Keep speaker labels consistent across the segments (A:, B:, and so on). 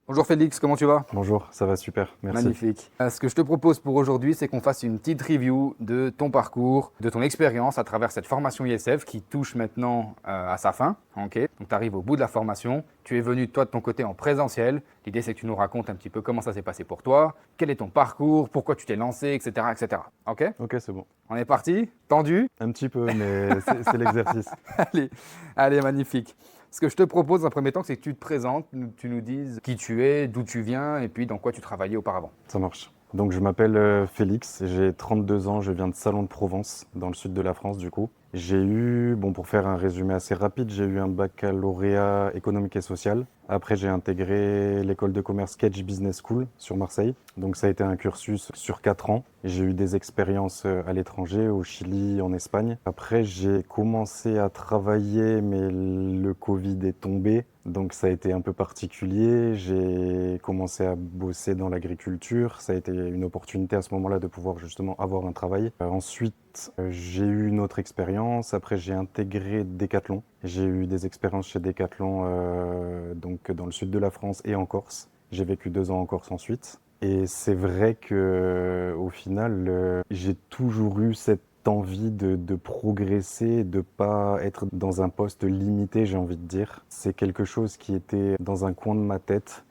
A: Bonjour Félix, comment tu vas?
B: Bonjour, ça va super, merci.
A: Magnifique. Ce que je te propose pour aujourd'hui, c'est qu'on fasse une petite review de ton parcours, de ton expérience à travers cette formation ISF qui touche maintenant à sa fin. Ok. Donc tu arrives au bout de la formation, tu es venu toi de ton côté en présentiel. L'idée c'est que tu nous racontes un petit peu comment ça s'est passé pour toi, quel est ton parcours, pourquoi tu t'es lancé, etc. etc. Ok.
B: Ok, c'est bon.
A: On est parti? Tendu?
B: Un petit peu, mais c'est l'exercice.
A: Allez, allez, magnifique. Ce que je te propose dans un premier temps, c'est que tu te présentes, tu nous dises qui tu es, d'où tu viens et puis dans quoi tu travaillais auparavant.
B: Ça marche. Donc je m'appelle Félix, j'ai 32 ans, je viens de Salon de Provence, dans le sud de la France du coup. J'ai eu, bon pour faire un résumé assez rapide, j'ai eu un baccalauréat économique et social. Après j'ai intégré l'école de commerce Kedge Business School sur Marseille. Donc ça a été un cursus sur 4 ans. J'ai eu des expériences à l'étranger, au Chili, en Espagne. Après j'ai commencé à travailler mais le Covid est tombé. Donc ça a été un peu particulier. J'ai commencé à bosser dans l'agriculture. Ça a été une opportunité à ce moment-là de pouvoir justement avoir un travail. Ensuite, j'ai eu une autre expérience. Après, j'ai intégré Decathlon. J'ai eu des expériences chez Decathlon donc dans le sud de la France et en Corse. J'ai vécu 2 ans en Corse ensuite. Et c'est vrai que au final, j'ai toujours eu cette envie de progresser, de pas être dans un poste limité, j'ai envie de dire. C'est quelque chose qui était dans un coin de ma tête.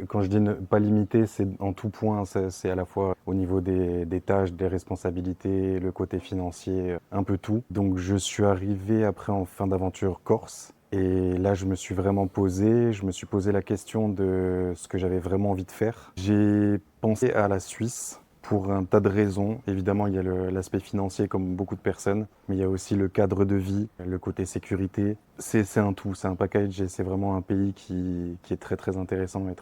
B: Quand je dis ne pas limité, c'est en tout point. C'est à la fois au niveau des tâches, des responsabilités, le côté financier, un peu tout. Donc je suis arrivé après en fin d'aventure Corse. Et là, je me suis posé la question de ce que j'avais vraiment envie de faire. J'ai pensé à la Suisse pour un tas de raisons. Évidemment, il y a l'aspect financier comme beaucoup de personnes, mais il y a aussi le cadre de vie, le côté sécurité. C'est un tout, c'est un package et c'est vraiment un pays qui est très très intéressant et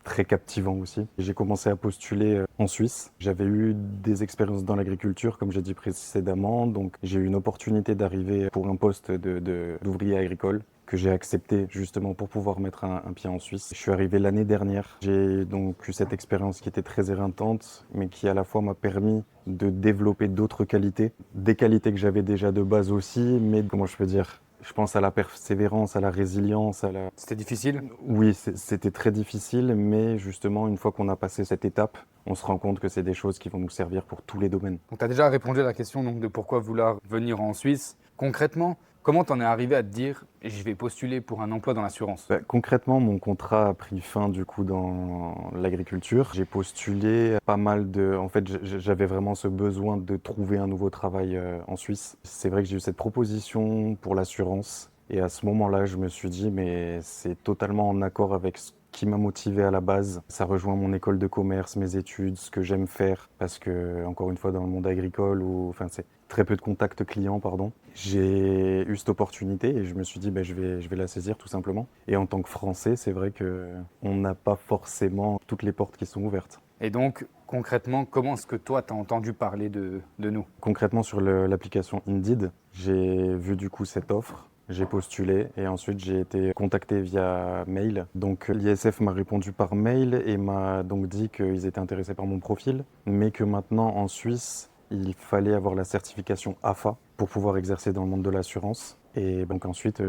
B: très captivant aussi. J'ai commencé à postuler en Suisse. J'avais eu des expériences dans l'agriculture, comme j'ai dit précédemment, donc j'ai eu une opportunité d'arriver pour un poste d'ouvrier agricole que j'ai accepté justement pour pouvoir mettre un pied en Suisse. Je suis arrivé l'année dernière. J'ai donc eu cette expérience qui était très éreintante, mais qui à la fois m'a permis de développer d'autres qualités, des qualités que j'avais déjà de base aussi, mais comment je peux dire, je pense à la persévérance, à la résilience, à la...
A: C'était difficile?
B: Oui, c'était très difficile, mais justement, une fois qu'on a passé cette étape, on se rend compte que c'est des choses qui vont nous servir pour tous les domaines.
A: Donc tu as déjà répondu à la question donc, de pourquoi vouloir venir en Suisse. Concrètement, comment t'en es arrivé à te dire je vais postuler pour un emploi dans l'assurance?
B: Concrètement, mon contrat a pris fin du coup dans l'agriculture. J'ai postulé pas mal de... En fait, j'avais vraiment ce besoin de trouver un nouveau travail en Suisse. C'est vrai que j'ai eu cette proposition pour l'assurance. Et à ce moment-là, je me suis dit, mais c'est totalement en accord avec ce qui m'a motivé à la base. Ça rejoint mon école de commerce, mes études, ce que j'aime faire. Parce que, encore une fois, dans le monde agricole, enfin, c'est très peu de contacts clients, pardon. J'ai eu cette opportunité et je me suis dit, ben, je vais la saisir tout simplement. Et en tant que Français, c'est vrai que on n'a pas forcément toutes les portes qui sont ouvertes.
A: Et donc, concrètement, comment est-ce que toi, tu as entendu parler de nous?
B: Concrètement, sur l'application Indeed, j'ai vu du coup cette offre. J'ai postulé et ensuite j'ai été contacté via mail. Donc l'ISF m'a répondu par mail et m'a donc dit qu'ils étaient intéressés par mon profil, mais que maintenant en Suisse, il fallait avoir la certification AFA pour pouvoir exercer dans le monde de l'assurance. Et donc ensuite,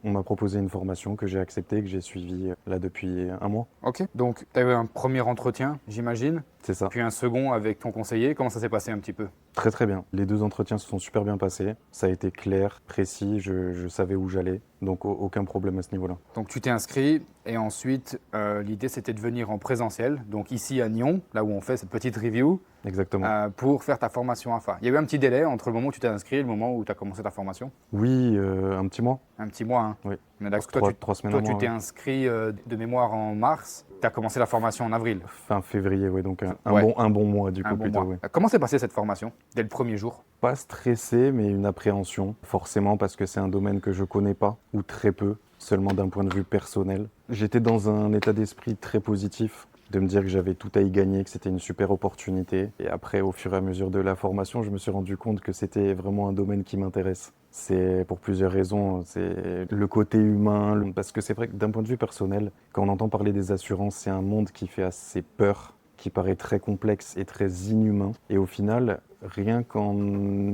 B: on m'a proposé une formation que j'ai acceptée, que j'ai suivie là depuis un mois.
A: Ok. Donc, tu as eu un premier entretien, j'imagine,
B: C'est ça.
A: puis un second avec ton conseiller. Comment ça s'est passé un petit peu?
B: Très très bien. Les 2 entretiens se sont super bien passés. Ça a été clair, précis, je savais où j'allais. Donc aucun problème à ce niveau-là.
A: Donc, tu t'es inscrit et ensuite, l'idée, c'était de venir en présentiel, donc ici à Nyon, là où on fait cette petite review,
B: Exactement.
A: pour faire ta formation AFA. Il y a eu un petit délai entre le moment où tu t'es inscrit et le moment où tu as commencé ta formation?
B: Oui, un petit mois.
A: Un petit mois, hein.
B: Oui.
A: On est d'accord.
B: Trois, 3 semaines,
A: Toi,
B: un
A: tu
B: mois,
A: t'es
B: ouais.
A: inscrit de mémoire en mars, tu as commencé la formation en avril.
B: Fin février, oui, donc
A: Ouais,
B: un bon mois du
A: un
B: coup
A: bon
B: plutôt,
A: mois.
B: oui.
A: Comment s'est passée cette formation dès le premier jour?
B: Pas stressé, mais une appréhension, forcément parce que c'est un domaine que je connais pas, ou très peu, seulement d'un point de vue personnel. J'étais dans un état d'esprit très positif, de me dire que j'avais tout à y gagner, que c'était une super opportunité. Et après, au fur et à mesure de la formation, je me suis rendu compte que c'était vraiment un domaine qui m'intéresse. C'est pour plusieurs raisons. C'est le côté humain, parce que c'est vrai que d'un point de vue personnel, quand on entend parler des assurances, c'est un monde qui fait assez peur, qui paraît très complexe et très inhumain. Et au final, rien qu'en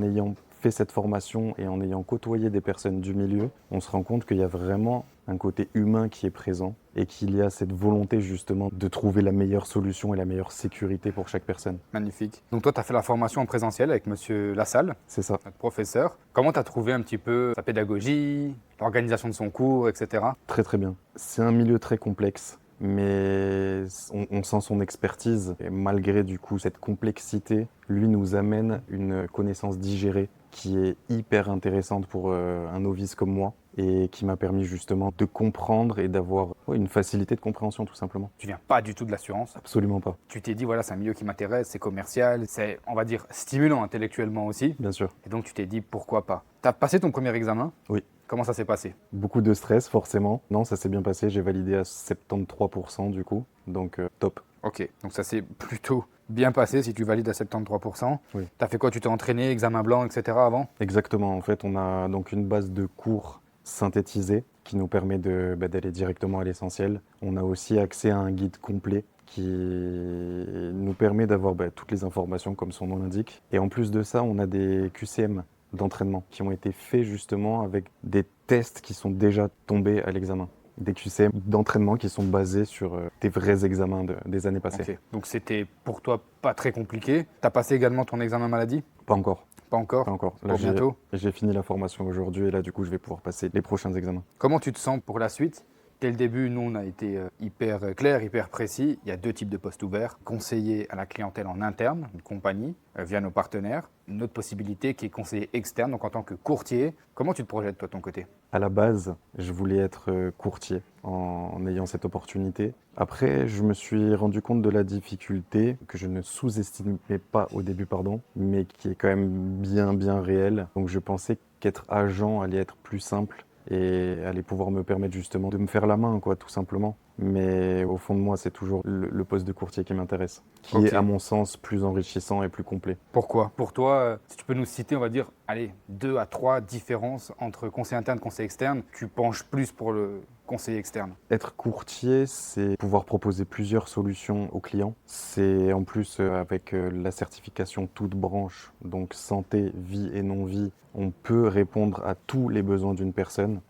B: ayant fait cette formation et en ayant côtoyé des personnes du milieu, on se rend compte qu'il y a vraiment un côté humain qui est présent et qu'il y a cette volonté justement de trouver la meilleure solution et la meilleure sécurité pour chaque personne.
A: Magnifique. Donc toi, tu as fait la formation en présentiel avec Monsieur Lassalle,
B: C'est ça.
A: notre professeur. Comment tu as trouvé un petit peu sa pédagogie, l'organisation de son cours, etc.
B: Très très bien. C'est un milieu très complexe, mais on sent son expertise. Et malgré du coup cette complexité, lui nous amène une connaissance digérée qui est hyper intéressante pour un novice comme moi et qui m'a permis justement de comprendre et d'avoir une facilité de compréhension tout simplement.
A: Tu viens pas du tout de l'assurance.
B: Absolument pas,
A: Tu t'es dit, voilà, c'est un milieu qui m'intéresse, c'est commercial, c'est, on va dire, stimulant intellectuellement aussi.
B: bien sûr.
A: Et donc tu t'es dit, pourquoi pas. Tu as passé ton premier examen.
B: Oui.
A: Comment ça s'est passé?
B: Beaucoup de stress forcément. Non, ça s'est bien passé, j'ai validé à 73% du coup, donc top.
A: Ok, donc ça s'est plutôt bien passé si tu valides à 73%.
B: Oui.
A: Tu as fait quoi? Tu t'es entraîné, examen blanc, etc. avant?
B: Exactement, en fait on a donc une base de cours synthétisée qui nous permet d'aller directement à l'essentiel. On a aussi accès à un guide complet qui nous permet d'avoir toutes les informations comme son nom l'indique. Et en plus de ça, on a des QCM d'entraînement qui ont été faits justement avec des tests qui sont déjà tombés à l'examen. Des QCM d'entraînement qui sont basés sur des vrais examens des années passées.
A: Ok, donc c'était pour toi pas très compliqué. Tu as passé également ton examen maladie?
B: Pas encore,
A: Pas encore?
B: pas encore. Là,
A: Pour bientôt?
B: j'ai fini la formation aujourd'hui et là du coup je vais pouvoir passer les prochains examens.
A: Comment tu te sens pour la suite? Dès le début, nous, on a été hyper clair, hyper précis. Il y a deux types de postes ouverts. Conseiller à la clientèle en interne, une compagnie, via nos partenaires. Une autre possibilité qui est conseiller externe, donc en tant que courtier. Comment tu te projettes, toi, de ton côté?
B: À la base, je voulais être courtier en ayant cette opportunité. Après, je me suis rendu compte de la difficulté que je ne sous-estimais pas au début, pardon, mais qui est quand même bien réelle. Donc je pensais qu'être agent allait être plus simple et allait pouvoir me permettre justement de me faire la main, quoi, tout simplement. Mais au fond de moi, c'est toujours le poste de courtier qui m'intéresse, qui
A: Ok.
B: est à mon sens plus enrichissant et plus complet.
A: Pourquoi? Pour toi, si tu peux nous citer, on va dire, allez, 2 à 3 différences entre conseiller interne et conseiller externe, tu penches plus pour le conseiller externe.
B: Être courtier, c'est pouvoir proposer plusieurs solutions aux clients. C'est en plus avec la certification toute branche, donc santé, vie et non-vie, on peut répondre à tous les besoins d'une personne.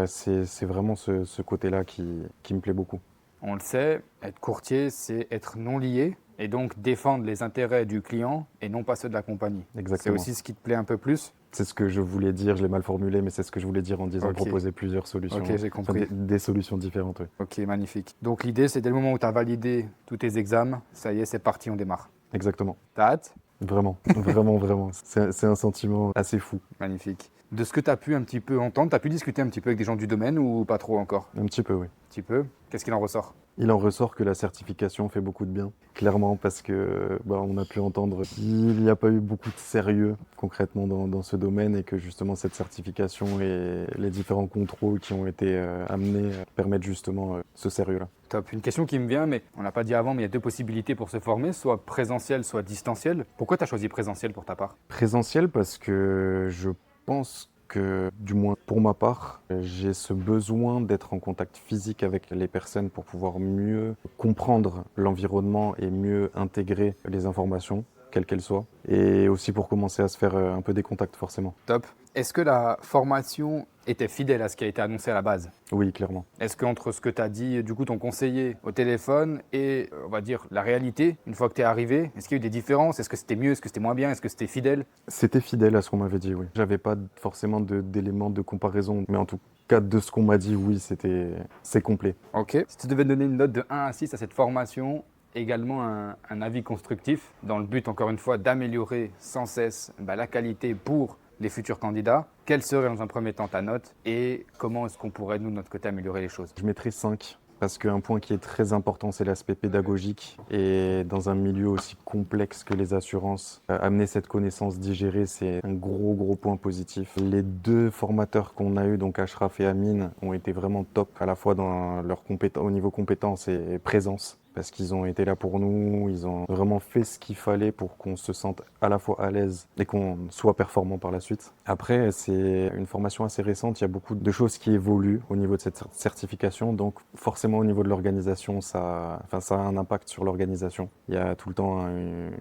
B: C'est vraiment ce côté-là qui me plaît beaucoup.
A: On le sait, être courtier, c'est être non lié et donc défendre les intérêts du client et non pas ceux de la compagnie. C'est
B: Exactement.
A: aussi ce qui te plaît un peu plus?
B: C'est ce que je voulais dire, je l'ai mal formulé, mais c'est ce que je voulais dire en disant
A: Ok.
B: proposer plusieurs solutions.
A: Ok, j'ai
B: Enfin,
A: compris.
B: des solutions différentes, oui.
A: Ok, magnifique. Donc l'idée, c'est dès le moment où tu as validé tous tes examens, ça y est, c'est parti, on démarre.
B: Exactement.
A: T'as hâte?
B: Vraiment, vraiment. C'est un sentiment assez fou.
A: Magnifique. De ce que tu as pu un petit peu entendre, tu as pu discuter un petit peu avec des gens du domaine ou pas trop encore?
B: Un petit peu, oui.
A: Un petit peu. Qu'est-ce qu'il en ressort?
B: Il en ressort que la certification fait beaucoup de bien, clairement, parce que on a pu entendre qu'il n'y a pas eu beaucoup de sérieux concrètement dans ce domaine et que justement cette certification et les différents contrôles qui ont été amenés permettent justement ce sérieux-là.
A: Top. Une question qui me vient, mais on l'a pas dit avant, mais il y a deux possibilités pour se former, soit présentiel, soit distanciel. Pourquoi tu as choisi présentiel pour ta part?
B: Présentiel parce que je pense que, du moins pour ma part, j'ai ce besoin d'être en contact physique avec les personnes pour pouvoir mieux comprendre l'environnement et mieux intégrer les informations, quelles qu'elles soient, et aussi pour commencer à se faire un peu des contacts forcément.
A: Top. Est-ce que la formation était fidèle à ce qui a été annoncé à la base?
B: Oui, clairement.
A: Est-ce qu'entre ce que tu as dit, du coup, ton conseiller au téléphone et, on va dire, la réalité, une fois que tu es arrivé, est-ce qu'il y a eu des différences? Est-ce que c'était mieux? Est-ce que c'était moins bien? Est-ce que c'était fidèle?
B: C'était fidèle à ce qu'on m'avait dit, oui. J'avais pas forcément d'éléments de comparaison, mais en tout cas, de ce qu'on m'a dit, oui, c'est complet.
A: Ok. Si tu devais donner une note de 1 à 6 à cette formation, également un avis constructif, dans le but, encore une fois, d'améliorer sans cesse la qualité pour les futurs candidats, quelle serait dans un premier temps ta note et comment est-ce qu'on pourrait, nous, de notre côté, améliorer les choses?
B: Je mettrais 5 parce qu'un point qui est très important, c'est l'aspect pédagogique. Et dans un milieu aussi complexe que les assurances, amener cette connaissance digérée, c'est un gros point positif. Les deux formateurs qu'on a eus, donc Ashraf et Amine, ont été vraiment top, à la fois dans au niveau compétences et présence. Parce qu'ils ont été là pour nous, ils ont vraiment fait ce qu'il fallait pour qu'on se sente à la fois à l'aise et qu'on soit performant par la suite. Après, c'est une formation assez récente, il y a beaucoup de choses qui évoluent au niveau de cette certification, donc forcément au niveau de l'organisation, ça a un impact sur l'organisation. Il y a tout le temps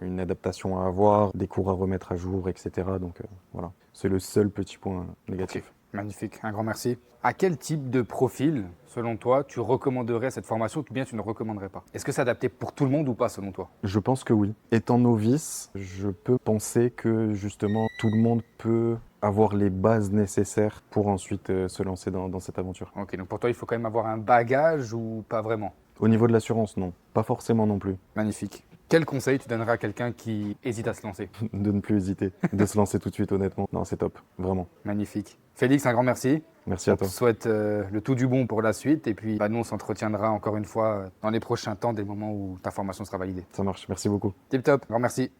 B: une adaptation à avoir, des cours à remettre à jour, etc. Donc voilà, c'est le seul petit point négatif.
A: Magnifique, un grand merci. À quel type de profil, selon toi, tu recommanderais cette formation ou bien tu ne recommanderais pas? Est-ce que c'est adapté pour tout le monde ou pas, selon toi?
B: Je pense que oui. Étant novice, je peux penser que justement tout le monde peut avoir les bases nécessaires pour ensuite se lancer dans cette aventure.
A: Ok, donc pour toi, il faut quand même avoir un bagage ou pas vraiment?
B: Au niveau de l'assurance, non. Pas forcément non plus.
A: Magnifique. Quel conseil tu donnerais à quelqu'un qui hésite à se lancer?
B: De ne plus hésiter. De se lancer tout de suite, honnêtement. Non, c'est top. Vraiment.
A: Magnifique. Félix, un grand merci.
B: Merci à
A: On te
B: toi.
A: souhaite le tout du bon pour la suite. Et puis, nous, on s'entretiendra encore une fois dans les prochains temps, des moments où ta formation sera validée.
B: Ça marche. Merci beaucoup.
A: Tip top, grand merci.